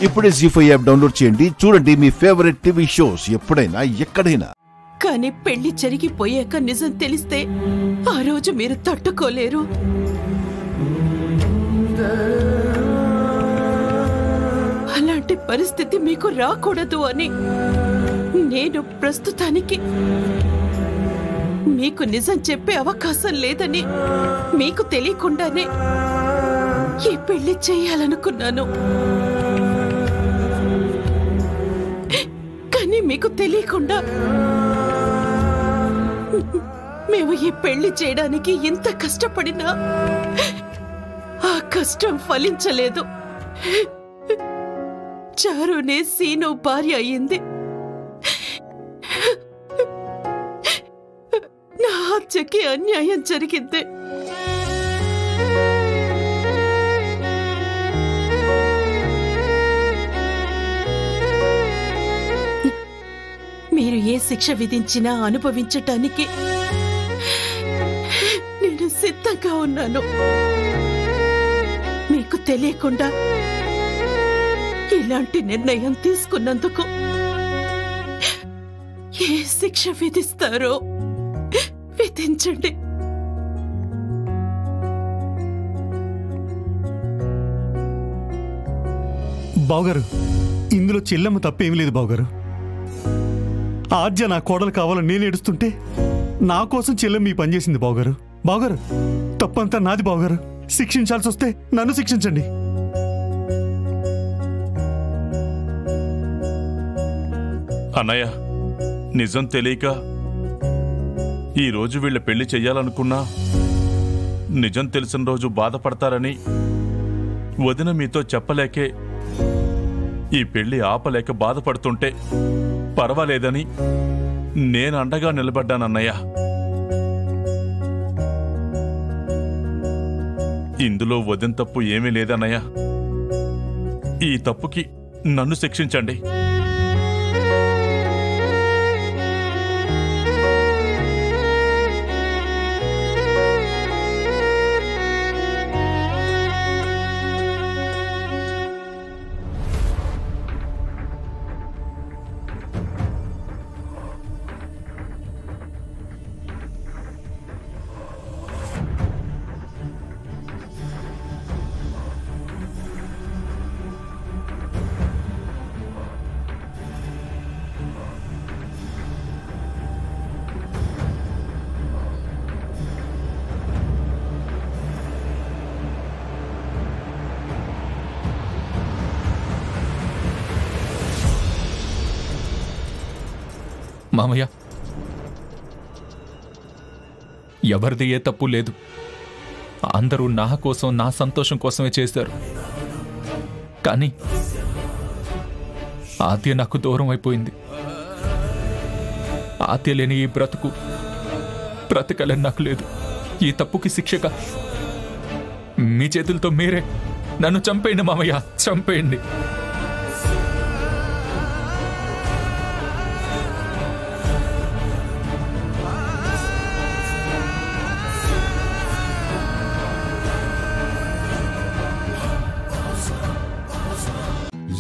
ఇప్పుడే జీ5 app download చేయండి. చూడండి మీ ఫేవరెట్ టీవీ షోస్ ఎప్పుడైనా ఎక్కడైనా. కానీ పెళ్లి జరిగిపోయాక నిజం తెలిస్తే ఆ రోజు మీరు తట్టుకోలేరు. అలాంటి పరిస్థితి మీకు రాకూడదు అని నేను ప్రస్తుతానికి మీకు నిజం చెప్పే అవకాశం లేదని మీకు తెలియకుండానే ఈ పెళ్లి చేయాలనుకున్నాను. కానీ మీకు తెలియకుండా మేము ఈ పెళ్లి చేయడానికి ఇంత కష్టపడినా ఆ కష్టం ఫలించలేదు. చారునే సీను భార్య అయింది. నా హత్యకి అన్యాయం జరిగింది. మీరు ఏ శిక్ష విధించినా అనుభవించటానికి నేను సిద్ధంగా ఉన్నాను. మీకు తెలియకుండా ఇలాంటి నిర్ణయం తీసుకున్నందుకు ఏ శిక్ష విధిస్తారో విధించండి. బావగారు, ఇందులో చెల్లెమ్మ తప్పేమీ లేదు బావగారు. ఆద్య నా కోడలు కావాలని నేను ఏడుస్తుంటే నా కోసం చెల్లెమ్మ ఈ పని చేసింది బావగారు. బావగారు, తప్పంతా నాది బావగారు. శిక్షించాల్సి వస్తే నన్ను శిక్షించండి. అన్నయ్య, నిజం తెలియక ఈరోజు వీళ్ళ పెళ్లి చెయ్యాలనుకున్నా నిజం తెలిసిన రోజు బాధపడతారని వదిన మీతో చెప్పలేకే ఈ పెళ్లి ఆపలేక బాధపడుతుంటే పర్వాలేదని నేను అండగా నిలబడ్డానన్నయ్య. ఇందులో వదిన తప్పు ఏమీ లేదన్నయ్య. ఈ తప్పుకి నన్ను శిక్షించండి. మామయ్య, ఎవరిది ఏ తప్పు లేదు. అందరూ నా కోసం, నా సంతోషం కోసమే చేశారు. కానీ ఆద్య నాకు దూరం అయిపోయింది. ఆద్య లేని ఈ బ్రతకలని నాకు లేదు. ఈ తప్పుకి శిక్షగా మీ చేతులతో మీరే నన్ను చంపేయండి మామయ్య, చంపేయండి.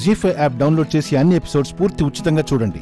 జీ5 యాప్ డౌన్లోడ్ చేసి అన్ని ఎపిసోడ్స్ పూర్తి ఉచితంగా చూడండి.